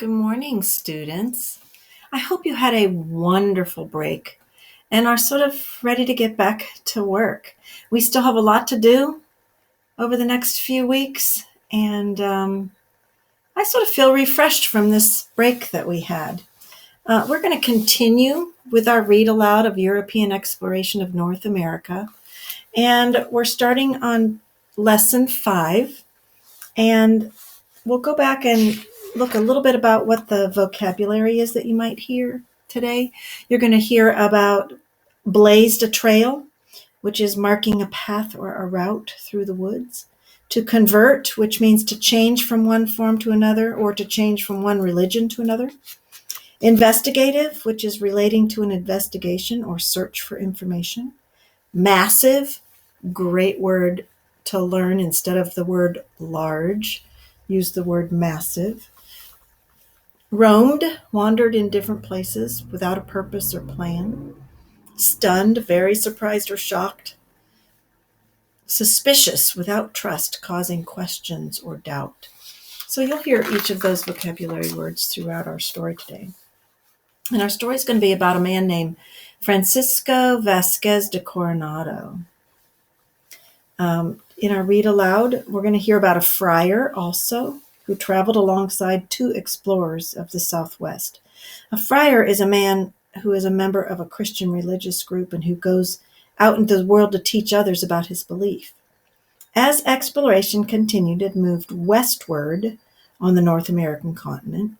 Good morning, students. I hope you had a wonderful break and are sort of ready to get back to work. We still have a lot to do over the next few weeks, and I sort of feel refreshed from this break that we had. We're going to continue with our read aloud of European exploration of North America, and we're starting on lesson 5, and we'll go back and look a little bit about what the vocabulary is that you might hear today. You're going to hear about blazed a trail, which is marking a path or a route through the woods. To convert, which means to change from one form to another or to change from one religion to another. Investigative, which is relating to an investigation or search for information. Massive, great word to learn instead of the word large. Use the word massive. Roamed, wandered in different places without a purpose or plan. Stunned, very surprised or shocked. Suspicious, without trust, causing questions or doubt. So you'll hear each of those vocabulary words throughout our story today. And our story is going to be about a man named Francisco Vasquez de Coronado. In our read aloud, we're going to hear about a friar also who traveled alongside 2 explorers of the Southwest. A friar is a man who is a member of a Christian religious group and who goes out into the world to teach others about his belief. As exploration continued and moved westward on the North American continent,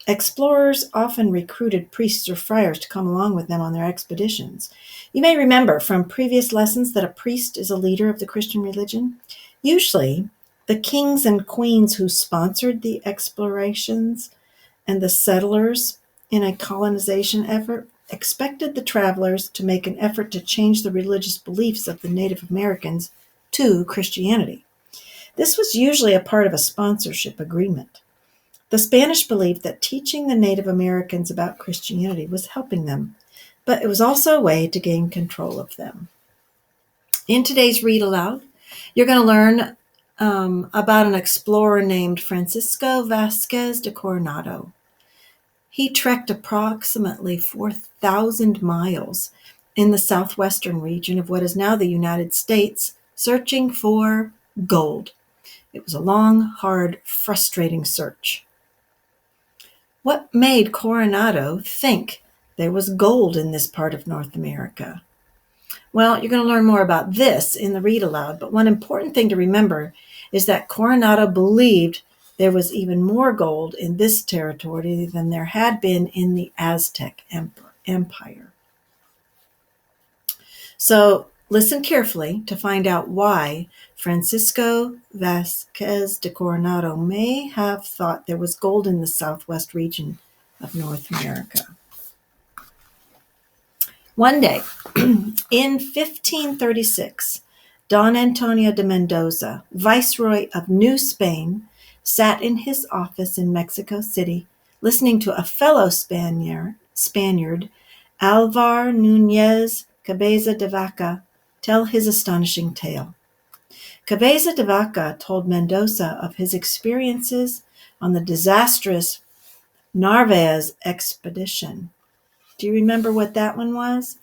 explorers often recruited priests or friars to come along with them on their expeditions. You may remember from previous lessons that a priest is a leader of the Christian religion. Usually, the kings and queens who sponsored the explorations and the settlers in a colonization effort expected the travelers to make an effort to change the religious beliefs of the Native Americans to Christianity. This was usually a part of a sponsorship agreement. The Spanish believed that teaching the Native Americans about Christianity was helping them, but it was also a way to gain control of them. In today's read aloud, you're going to learn about an explorer named Francisco Vasquez de Coronado. He trekked approximately 4,000 miles in the southwestern region of what is now the United States, searching for gold. It was a long, hard, frustrating search. What made Coronado think there was gold in this part of North America? Well, you're going to learn more about this in the read aloud, but one important thing to remember is that Coronado believed there was even more gold in this territory than there had been in the Aztec Empire. So listen carefully to find out why Francisco Vasquez de Coronado may have thought there was gold in the southwest region of North America. One day, in 1536, Don Antonio de Mendoza, Viceroy of New Spain, sat in his office in Mexico City, listening to a fellow Spaniard, Alvar Núñez Cabeza de Vaca, tell his astonishing tale. Cabeza de Vaca told Mendoza of his experiences on the disastrous Narvaez expedition. Do you remember what that one was?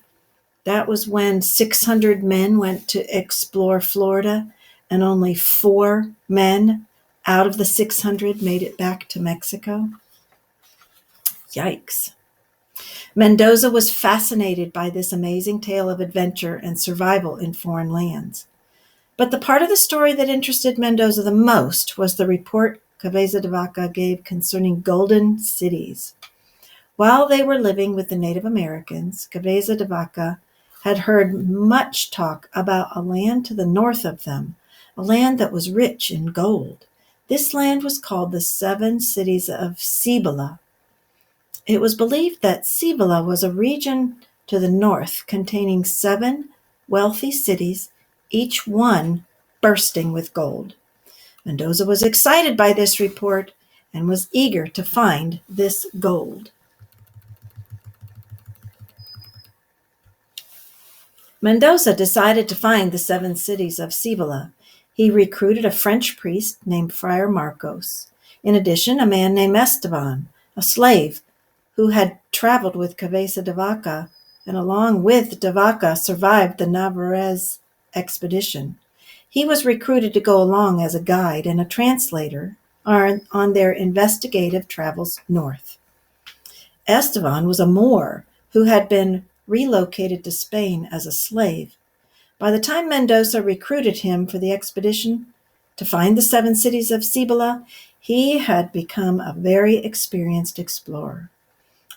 That was when 600 men went to explore Florida and only 4 men out of the 600 made it back to Mexico. Yikes. Mendoza was fascinated by this amazing tale of adventure and survival in foreign lands. But the part of the story that interested Mendoza the most was the report Cabeza de Vaca gave concerning golden cities. While they were living with the Native Americans, Cabeza de Vaca had heard much talk about a land to the north of them, a land that was rich in gold. This land was called the 7 Cities of Cibola. It was believed that Cibola was a region to the north containing 7 wealthy cities, each one bursting with gold. Mendoza was excited by this report and was eager to find this gold. Mendoza decided to find the 7 cities of Cibola. He recruited a French priest named Friar Marcos. In addition, a man named Esteban, a slave who had traveled with Cabeza de Vaca and along with de Vaca survived the Narvaez expedition. He was recruited to go along as a guide and a translator on their investigative travels north. Esteban was a Moor who had been relocated to Spain as a slave. By the time Mendoza recruited him for the expedition to find the 7 cities of Cibola, he had become a very experienced explorer.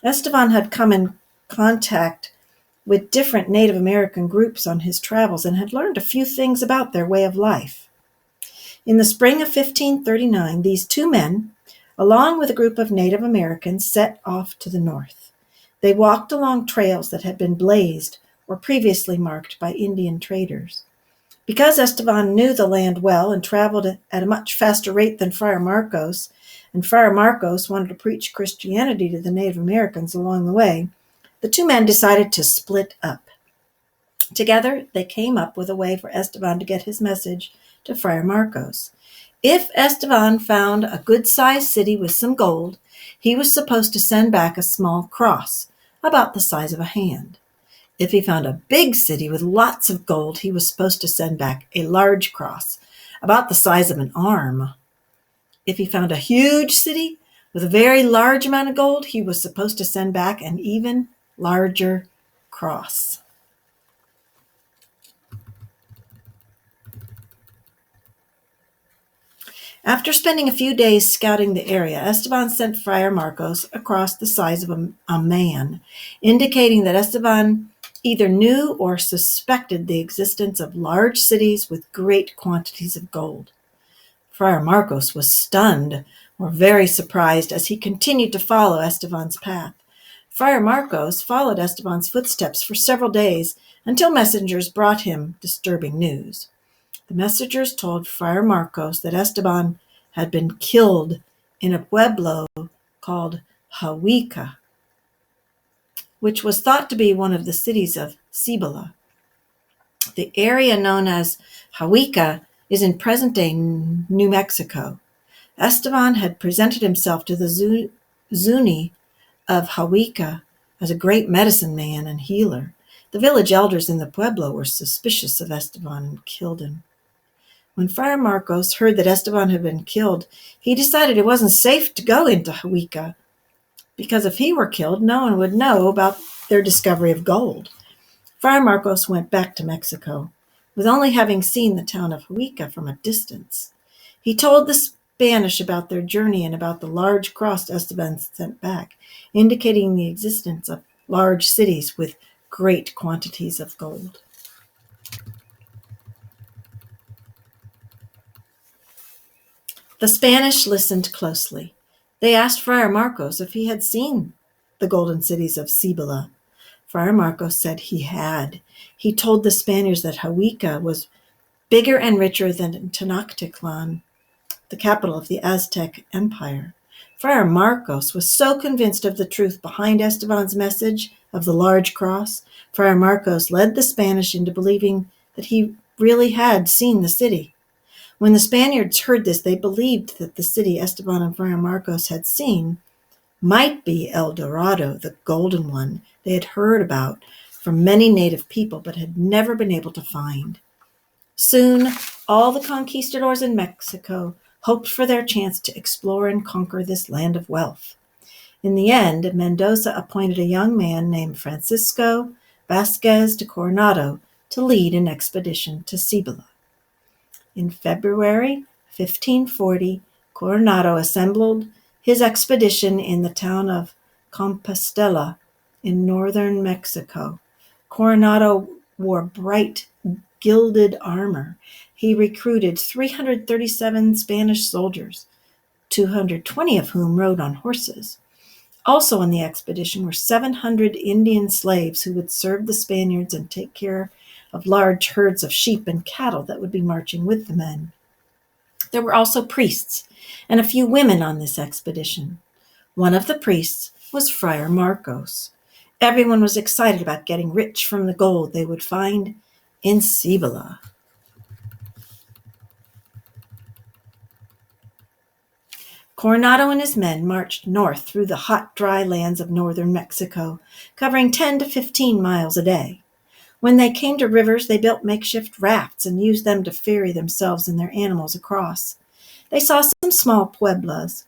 Esteban had come in contact with different Native American groups on his travels and had learned a few things about their way of life. In the spring of 1539, these 2 men, along with a group of Native Americans, set off to the north. They walked along trails that had been blazed or previously marked by Indian traders. Because Esteban knew the land well and traveled at a much faster rate than Friar Marcos, and Friar Marcos wanted to preach Christianity to the Native Americans along the way, the 2 men decided to split up. Together, they came up with a way for Esteban to get his message to Friar Marcos. If Esteban found a good-sized city with some gold, he was supposed to send back a small cross, about the size of a hand. If he found a big city with lots of gold, he was supposed to send back a large cross, about the size of an arm. If he found a huge city with a very large amount of gold, he was supposed to send back an even larger cross. After spending a few days scouting the area, Esteban sent Friar Marcos a cross the size of a man, indicating that Esteban either knew or suspected the existence of large cities with great quantities of gold. Friar Marcos was stunned or very surprised as he continued to follow Esteban's path. Friar Marcos followed Esteban's footsteps for several days until messengers brought him disturbing news. The messengers told Friar Marcos that Esteban had been killed in a pueblo called Hawaika, which was thought to be one of the cities of Cibola. The area known as Hawaika is in present-day New Mexico. Esteban had presented himself to the Zuni of Hawaika as a great medicine man and healer. The village elders in the pueblo were suspicious of Esteban and killed him. When Friar Marcos heard that Esteban had been killed, he decided it wasn't safe to go into Hawaika, because if he were killed, no one would know about their discovery of gold. Friar Marcos went back to Mexico, with only having seen the town of Hawaika from a distance. He told the Spanish about their journey and about the large cross Esteban sent back, indicating the existence of large cities with great quantities of gold. The Spanish listened closely. They asked Friar Marcos if he had seen the golden cities of Cibola. Friar Marcos said he had. He told the Spaniards that Hawaika was bigger and richer than Tenochtitlan, the capital of the Aztec Empire. Friar Marcos was so convinced of the truth behind Esteban's message of the large cross, Friar Marcos led the Spanish into believing that he really had seen the city. When the Spaniards heard this, they believed that the city Esteban and Friar Marcos had seen might be El Dorado, the golden one they had heard about from many native people but had never been able to find. Soon, all the conquistadors in Mexico hoped for their chance to explore and conquer this land of wealth. In the end, Mendoza appointed a young man named Francisco Vasquez de Coronado to lead an expedition to Cibola. In February 1540, Coronado assembled his expedition in the town of Compostela in northern Mexico. Coronado wore bright gilded armor. He recruited 337 Spanish soldiers, 220 of whom rode on horses. Also on the expedition were 700 Indian slaves who would serve the Spaniards and take care of large herds of sheep and cattle that would be marching with the men. There were also priests and a few women on this expedition. One of the priests was Friar Marcos. Everyone was excited about getting rich from the gold they would find in Cibola. Coronado and his men marched north through the hot, dry lands of northern Mexico, covering 10 to 15 miles a day. When they came to rivers, they built makeshift rafts and used them to ferry themselves and their animals across. They saw some small pueblos,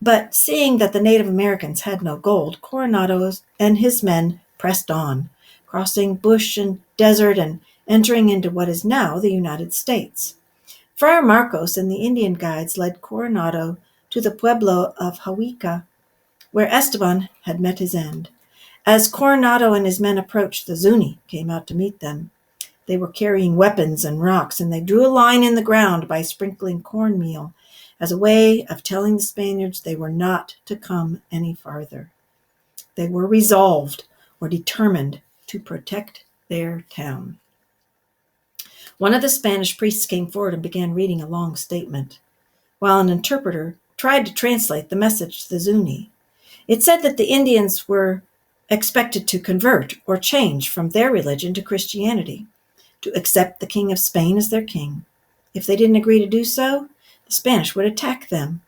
but seeing that the Native Americans had no gold, Coronado and his men pressed on, crossing bush and desert and entering into what is now the United States. Friar Marcos and the Indian guides led Coronado to the pueblo of Hawaika, where Esteban had met his end. As Coronado and his men approached, the Zuni came out to meet them. They were carrying weapons and rocks, and they drew a line in the ground by sprinkling cornmeal as a way of telling the Spaniards they were not to come any farther. They were resolved or determined to protect their town. One of the Spanish priests came forward and began reading a long statement, while an interpreter tried to translate the message to the Zuni. It said that the Indians were expected to convert or change from their religion to Christianity, to accept the King of Spain as their king. If they didn't agree to do so, the Spanish would attack them.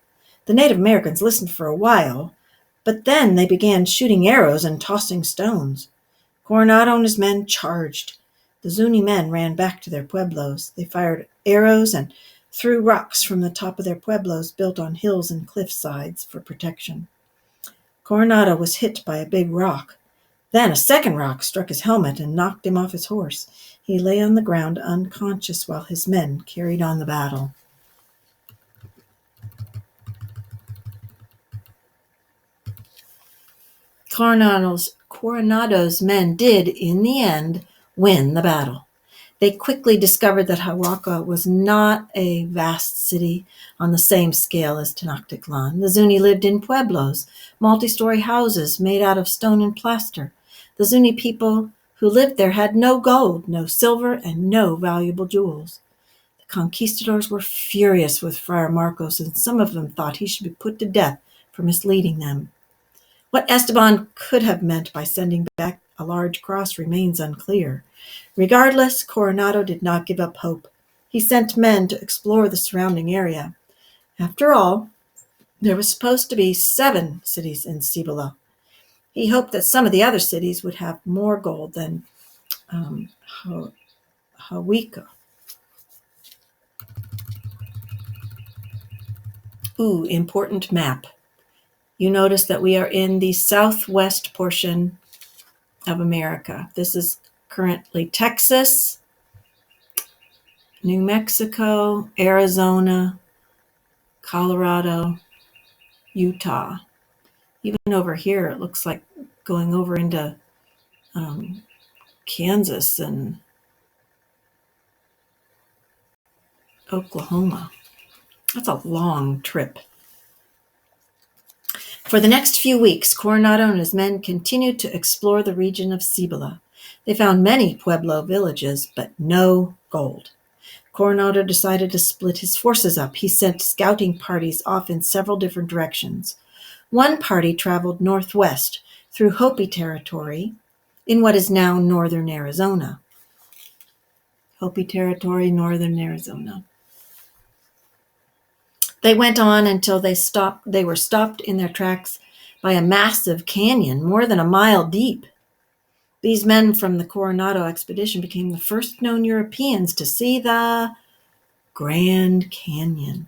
The Native Americans listened for a while, but then they began shooting arrows and tossing stones. Coronado and his men charged. The Zuni men ran back to their pueblos. They fired arrows and threw rocks from the top of their pueblos built on hills and cliff sides for protection. Coronado was hit by a big rock. Then a second rock struck his helmet and knocked him off his horse. He lay on the ground unconscious while his men carried on the battle. Coronado's men did, in the end, win the battle. They quickly discovered that Hawaika was not a vast city on the same scale as Tenochtitlan. The Zuni lived in pueblos, multi-story houses made out of stone and plaster. The Zuni people who lived there had no gold, no silver, and no valuable jewels. The conquistadors were furious with Friar Marcos, and some of them thought he should be put to death for misleading them. What Esteban could have meant by sending back a large cross remains unclear. Regardless, Coronado did not give up hope. He sent men to explore the surrounding area. After all, there was supposed to be 7 cities in Cibola. He hoped that some of the other cities would have more gold than Hawaika. Ooh, important map. You notice that we are in the southwest portion of America. This is currently Texas, New Mexico, Arizona, Colorado, Utah. Even over here, it looks like going over into Kansas and Oklahoma. That's a long trip. For the next few weeks, Coronado and his men continued to explore the region of Cibola. They found many pueblo villages, but no gold. Coronado decided to split his forces up. He sent scouting parties off in several different directions. One party traveled northwest through Hopi territory in what is now northern Arizona. Hopi territory, northern Arizona. They went on until they were stopped in their tracks by a massive canyon, more than a mile deep. These men from the Coronado expedition became the first known Europeans to see the Grand Canyon,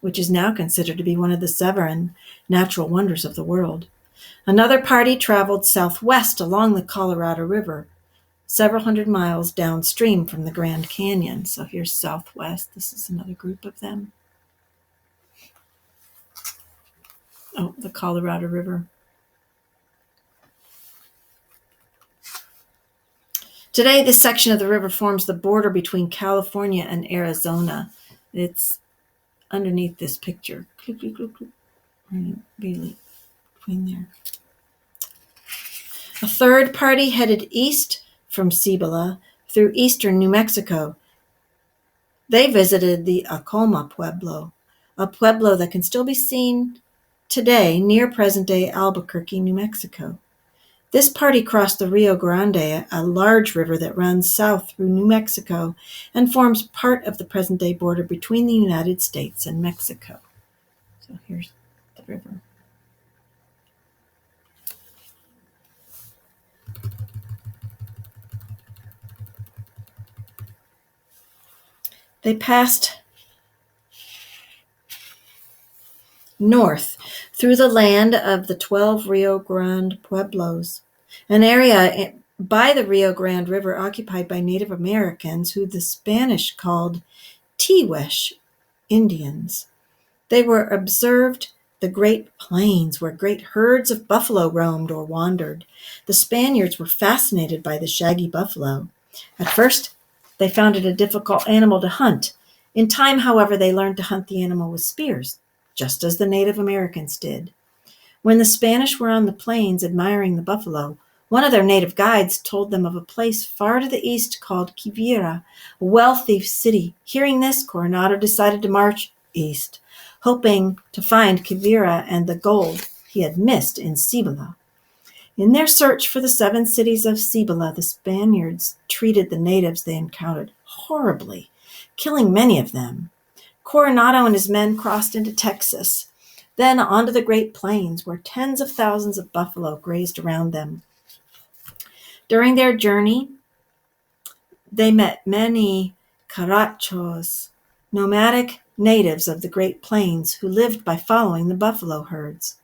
which is now considered to be one of the 7 natural wonders of the world. Another party traveled southwest along the Colorado River, several hundred miles downstream from the Grand Canyon. So here's southwest. This is another group of them. Oh, the Colorado River. Today, this section of the river forms the border between California and Arizona. It's underneath this picture. Really between there. A third party headed east from Cibola through eastern New Mexico. They visited the Acoma Pueblo, a pueblo that can still be seen today near present-day Albuquerque, New Mexico. This party crossed the Rio Grande, a large river that runs south through New Mexico and forms part of the present-day border between the United States and Mexico. So here's the river. They passed north through the land of the 12 Rio Grande Pueblos, an area by the Rio Grande River occupied by Native Americans who the Spanish called Tiwesh Indians. They were observed the Great Plains, where great herds of buffalo roamed or wandered. The Spaniards were fascinated by the shaggy buffalo. At first, they found it a difficult animal to hunt. In time, however, they learned to hunt the animal with spears, just as the Native Americans did. When the Spanish were on the plains admiring the buffalo, one of their native guides told them of a place far to the east called Quivira, a wealthy city. Hearing this, Coronado decided to march east, hoping to find Quivira and the gold he had missed in Cibola. In their search for the 7 cities of Cibola, the Spaniards treated the natives they encountered horribly, killing many of them. Coronado and his men crossed into Texas, then onto the Great Plains, where tens of thousands of buffalo grazed around them. During their journey, they met many carachos, nomadic natives of the Great Plains who lived by following the buffalo herds.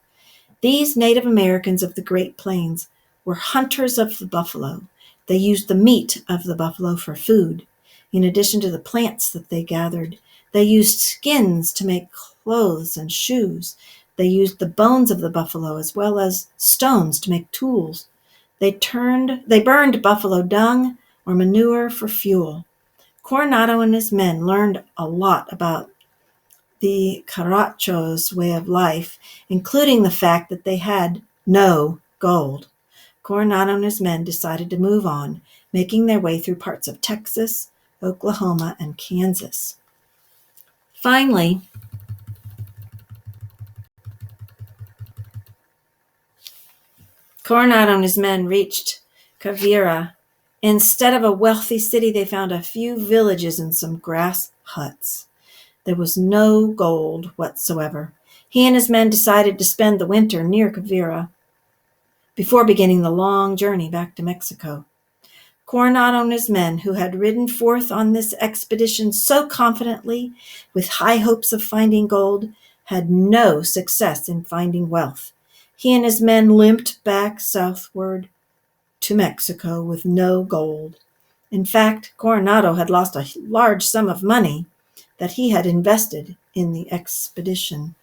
These Native Americans of the Great Plains were hunters of the buffalo. They used the meat of the buffalo for food. In addition to the plants that they gathered, they used skins to make clothes and shoes. They used the bones of the buffalo as well as stones to make tools. They burned buffalo dung or manure for fuel. Coronado and his men learned a lot about the Carachos' way of life, including the fact that they had no gold. Coronado and his men decided to move on, making their way through parts of Texas, Oklahoma, and Kansas. Finally, Coronado and his men reached Quivira. Instead of a wealthy city, they found a few villages and some grass huts. There was no gold whatsoever. He and his men decided to spend the winter near Quivira before beginning the long journey back to Mexico. Coronado and his men, who had ridden forth on this expedition so confidently, with high hopes of finding gold, had no success in finding wealth. He and his men limped back southward to Mexico with no gold. In fact, Coronado had lost a large sum of money that he had invested in the expedition.